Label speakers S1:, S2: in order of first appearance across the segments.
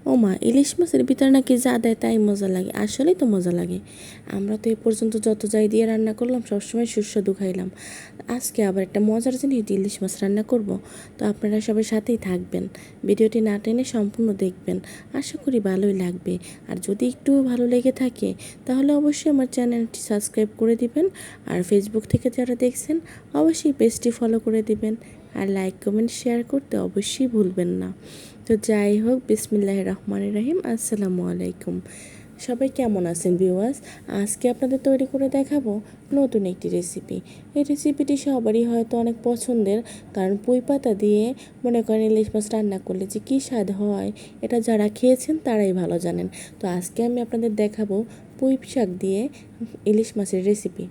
S1: ও মা, ইলিশ মাছের ভিতরে নাকি যা দেয় তাই মজা লাগে। আসলেই তো মজা লাগে। আমরা তো এ পর্যন্ত যত যাই দিয়ে রান্না করলাম সবসময় সুস্বাদু খাইলাম। আজকে আবার একটা মজার জিনিস ইলিশ মাছ রান্না করব। তো আপনারা সবাই সাথেই থাকবেন, ভিডিওটি না টেনে সম্পূর্ণ দেখবেন। আশা করি ভালোই লাগবে। আর যদি একটু ভালো লেগে থাকে তাহলে অবশ্যই আমার চ্যানেলটি সাবস্ক্রাইব করে দিবেন। আর ফেসবুক থেকে যারা দেখছেন অবশ্যই পেজটি ফলো করে দিবেন। আর লাইক কমেন্ট শেয়ার করতে অবশ্যই ভুলবেন না। তো যাই হোক, বিসমিল্লাহির রহমানির রহিম, আসসালামু আলাইকুম। সবাই কেমন আছেন ভিউয়ার্স? আজকে আপনাদের তৈরি করে দেখাবো নতুন একটি রেসিপি। এই রেসিপিটি সবারই হয়তো অনেক পছন্দের, কারণ পুঁই পাতা দিয়ে মনে করেন ইলিশ মাছ রান্না করলে যে কী স্বাদ হয়, এটা যারা খেয়েছেন তারাই ভালো জানেন। তো আজকে আমি আপনাদের দেখাবো পুঁই শাক দিয়ে ইলিশ মাছের রেসিপি।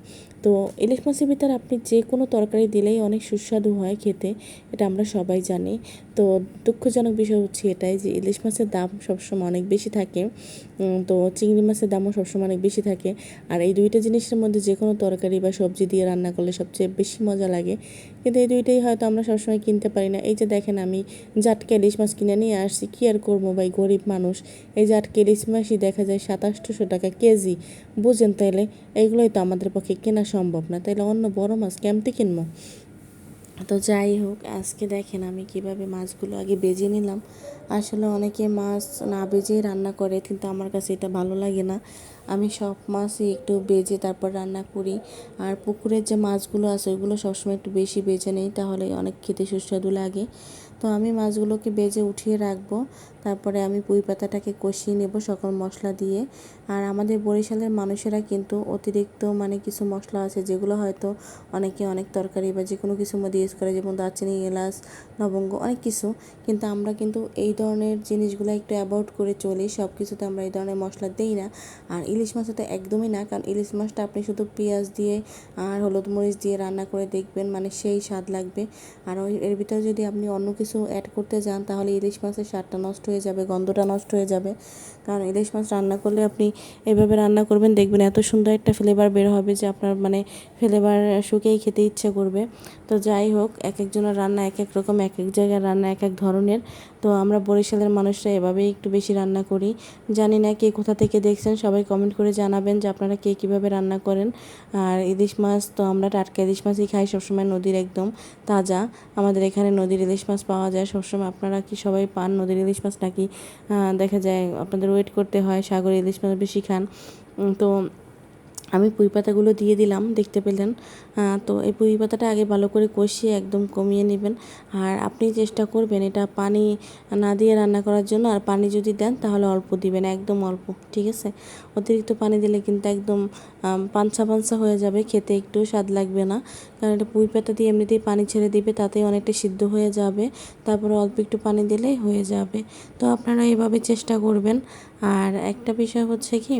S1: তো ইলিশ মাছের ভিতরে আপনি যে কোনো তরকারি দিলেই অনেক সুস্বাদু হয় খেতে, এটা আমরা সবাই জানি। তো দুঃখজনক বিষয় হচ্ছে এটাই যে ইলিশ মাছের দাম সবসময় অনেক বেশি থাকে, তো চিংড়ি মাছের দামও সবসময় অনেক বেশি থাকে। আর এই দুইটা জিনিসের মধ্যে যে কোনো তরকারি বা সবজি দিয়ে রান্না করলে সবচেয়ে বেশি মজা লাগে, কিন্তু এই দুইটাই হয়তো আমরা সবসময় কিনতে পারি না। এই যে দেখেন, আমি জাটকা ইলিশ মাছ কিনে নিয়ে আসছি, কী আর করবো ভাই, গরিব মানুষ। এই জাটকা ইলিশ মাছই দেখা যায় 700-800 টাকা কেজি। বুঝেন তাইলে, এইগুলোই তো আমাদের পক্ষে কেনা সম্ভব না, তাইলে অন্য বড় মাছ কেমতে কিনবো? তো যাই হোক, আজকে দেখেন আমি কিভাবে মাছগুলো আগে বেজে নিলাম। আসলে অনেকে মাছ না বেজেই রান্না করে, কিন্তু আমার কাছে এটা ভালো লাগে না। আমি সব মাছই একটু বেজে তারপর রান্না করি। আর পুকুরের যে মাছগুলো আছে ওইগুলো সবসময় একটু বেশি বেজে নেই, তাহলে অনেক খেতে সুস্বাদু লাগে। তো আমি মাছগুলোকে বেজে উঠিয়ে রাখবো। তারপরে আমি পুঁই পাতাটাকে কষিয়ে নেব সকল মশলা দিয়ে। আর আমাদের বরিশালের মানুষেরা কিন্তু অতিরিক্ত কিছু মশলা আছে যেগুলো হয়তো অনেকে অনেক তরকারি বা যে কোনো কিছুর মধ্যে ইউজ করে, যেমন দারচিনি, এলাচ, লবঙ্গ, অনেক কিছু। কিন্তু আমরা কিন্তু এই ধরনের জিনিসগুলো একটু অ্যাভয়েড করে চলি, সব কিছুতে আমরা এই ধরনের মশলা দিই না। আর ইলিশ মাছে তো একদমই না, কারণ ইলিশ মাছটা আপনি শুধু পেঁয়াজ দিয়ে আর হলুদ মরিচ দিয়ে রান্না করে দেখবেন, সেই স্বাদ লাগবে। আর এর ভিতরে যদি আপনি অন্য কিছু অ্যাড করতে যান তাহলে ইলিশ মাছের স্বাদটা নষ্ট হয়ে যাবে, গন্ধটা নষ্ট হয়ে যাবে। কারণ ইলিশ মাছ রান্না করলে আপনি এভাবে রান্না করবেন, দেখবেন এত সুন্দর একটা ফ্লেভার বের হবে যে আপনার ফ্লেভার শুকেই খেতে ইচ্ছে করবে। তো যাই হোক, এক একজনের রান্না এক এক রকম, এক এক জায়গার রান্না এক এক ধরনের। তো আমরা বরিশালের মানুষরা এভাবেই একটু বেশি রান্না করি। জানি না কে কোথা থেকে দেখছেন, সবাই কমেন্ট করে জানাবেন যে আপনারা কে কীভাবে রান্না করেন। আর ইলিশ মাছ তো আমরা টাটকা ইলিশ মাছই খাই সবসময়, নদীর একদম তাজা। আমাদের এখানে নদীর ইলিশ মাছ পাওয়া যায় সবসময়। আপনারা কি সবাই পান নদীর ইলিশ মাছ, নাকি দেখা যায় আপনাদের ওয়েট করতে হয়, সাগরের ইলিশ মাছ বেশি খান? তো আমি পুঁই পাতাগুলো দিয়ে দিলাম, দেখতে পেলেন। তো এই পুঁই পাতাটা আগে ভালো করে কষিয়ে একদম কমিয়ে নেবেন। আর আপনি চেষ্টা করবেন এটা পানি না দিয়ে রান্না করার জন্য। আর পানি যদি দেন তাহলে অল্প দিবেন, একদম অল্প, ঠিক আছে? অতিরিক্ত পানি দিলে কিন্তু একদম পানসা পানসা হয়ে যাবে, খেতে একটু স্বাদ লাগবে না। কারণ এটা পুঁই পাতা দিয়ে এমনিতেই পানি ছেড়ে দিবে, তাতেই অনেকটা সিদ্ধ হয়ে যাবে। তারপরে অল্প একটু পানি দিলেই হয়ে যাবে। তো আপনারা এভাবে চেষ্টা করবেন। আর একটা বিষয় হচ্ছে কি,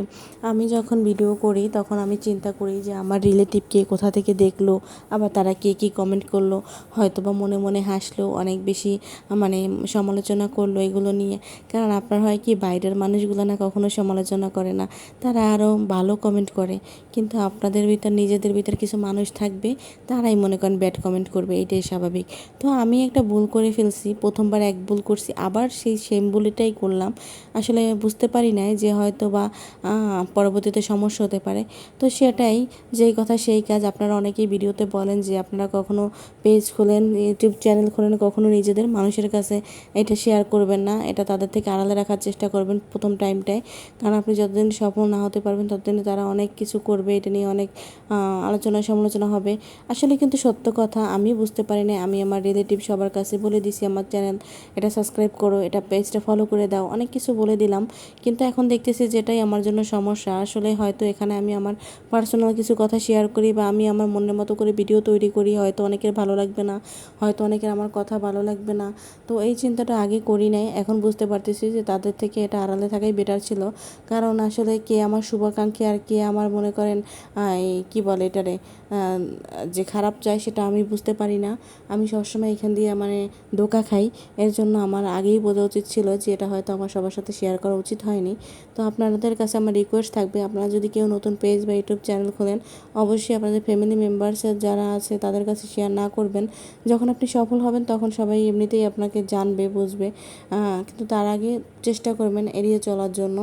S1: আমি যখন ভিডিও করি তখন আমি চিন্তা করি যে আমার রিলেটিভ কে কোথা থেকে দেখলো, আবার তারা কে কী কমেন্ট করলো, হয়তো বা মনে মনে হাসলো, অনেক বেশি মানে সমালোচনা করলো এগুলো নিয়ে। কারণ আপনার হয় কি, বাইরের মানুষগুলো না কখনো সমালোচনা করে না, তারা আরও ভালো কমেন্ট করে। কিন্তু আপনাদের ভিতর, নিজেদের ভিতর কিছু মানুষ থাকবে, তারাই মনে করেন ব্যাড কমেন্ট করবে, এটাই স্বাভাবিক। তো আমি একটা ভুল করে ফেলছি, প্রথমবার এক ভুল করছি, আবার সেই সেম ভুলটাই করলাম। আসলে বুঝতে পারি নাই যে হয়তো বা পরবর্তীতে সমস্যা হতে পারে। তো সেটাই, যেই কথা সেই কাজ। আপনারা অনেকেই ভিডিওতে বলেন যে আপনারা কখনো পেজ খোলেন, ইউটিউব চ্যানেল খোলেন, কখনো নিজেদের মানুষের কাছে এটা শেয়ার করবেন না, এটা তাদের থেকে আড়ালে রাখার চেষ্টা করবেন প্রথম টাইমটায়। কারণ আপনি যতদিন সফল না হতে পারবেন ততদিন তারা অনেক কিছু করবে, এটা নিয়ে অনেক আলোচনা সমালোচনা হবে। আসলে কিন্তু সত্য কথা, আমি বুঝতে পারি না, আমি আমার রিলেটিভ সবার কাছে বলে দিছি আমার চ্যানেল এটা সাবস্ক্রাইব করো, এটা পেজটা ফলো করে দাও, অনেক কিছু বলে দিলাম। কিন্তু এখন দেখতেছি যেটাই আমার জন্য সমস্যা। আসলে হয়তো এখানে আমি আমার পার্সোনাল কিছু কথা শেয়ার করি বা আমি আমার মনের মতো করে ভিডিও তৈরি করি, হয়তো অনেকের ভালো লাগবে না, হয়তো অনেকের আমার কথা ভালো লাগবে না। তো এই চিন্তাটা আগে করি নাই, এখন বুঝতে পারতেছি যে তাদের থেকে এটা আড়ালে থাকাই বেটার ছিল। কারণ আসলে কে আমার শুভাকাঙ্ক্ষী আর কে আমার মনে করেন এই কী বলে এটারে, যে খারাপ চায় সেটা আমি বুঝতে পারি না। আমি সবসময় এখান দিয়ে মানে ধোঁকা খাই। এর জন্য আমার আগেই বোঝা উচিত ছিল যে এটা হয়তো আমার সবার সাথে শেয়ার করা উচিত হয়নি। তো আপনাদের কাছে আমার রিকোয়েস্ট থাকবে, আপনারা যদি কেউ নতুন পেজ বা ইউটিউব চ্যানেল খোলেন, অবশ্যই আপনাদের ফ্যামিলি মেম্বার্সের যারা আছে তাদের কাছে শেয়ার না করবেন। যখন আপনি সফল হবেন তখন সবাই এমনিতেই আপনাকে জানবে, বুঝবে। কিন্তু তার আগে চেষ্টা করবেন এড়িয়ে চলার জন্য।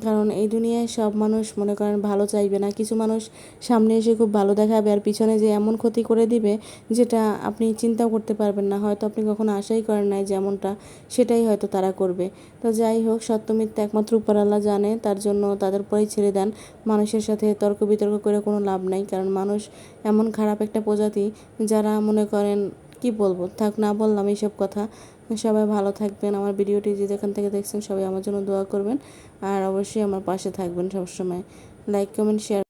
S1: কারণ এই দুনিয়ায় সব মানুষ মনে করেন ভালো চাইবে না। কিছু মানুষ সামনে এসে খুব ভালো দেখাবে আর পিছনে যে এমন ক্ষতি করে দিবে যেটা আপনি চিন্তাও করতে পারবেন না। হয়তো আপনি কখনো আশাই করেন নাই যেমনটা, সেটাই হয়তো তারা করবে। তো যাই হোক, সত্য মিথ্যা একমাত্র উপরআল্লাহ জানে, তার জন্য তাদের পরেই ছেড়ে দেন। মানুষের সাথে তর্ক বিতর্ক করে কোনো লাভ নাই। কারণ মানুষ এমন খারাপ একটা প্রজাতি যারা মনে করেন, কি বলবো, থাক, না বললাম এইসব কথা। সবাই ভালো থাকবেন। আমার ভিডিওটি যে যেখান থেকে দেখছেন সবাই আমার জন্য দোয়া করবেন আর অবশ্যই আমার পাশে থাকবেন সবসময়। Like, comment, share.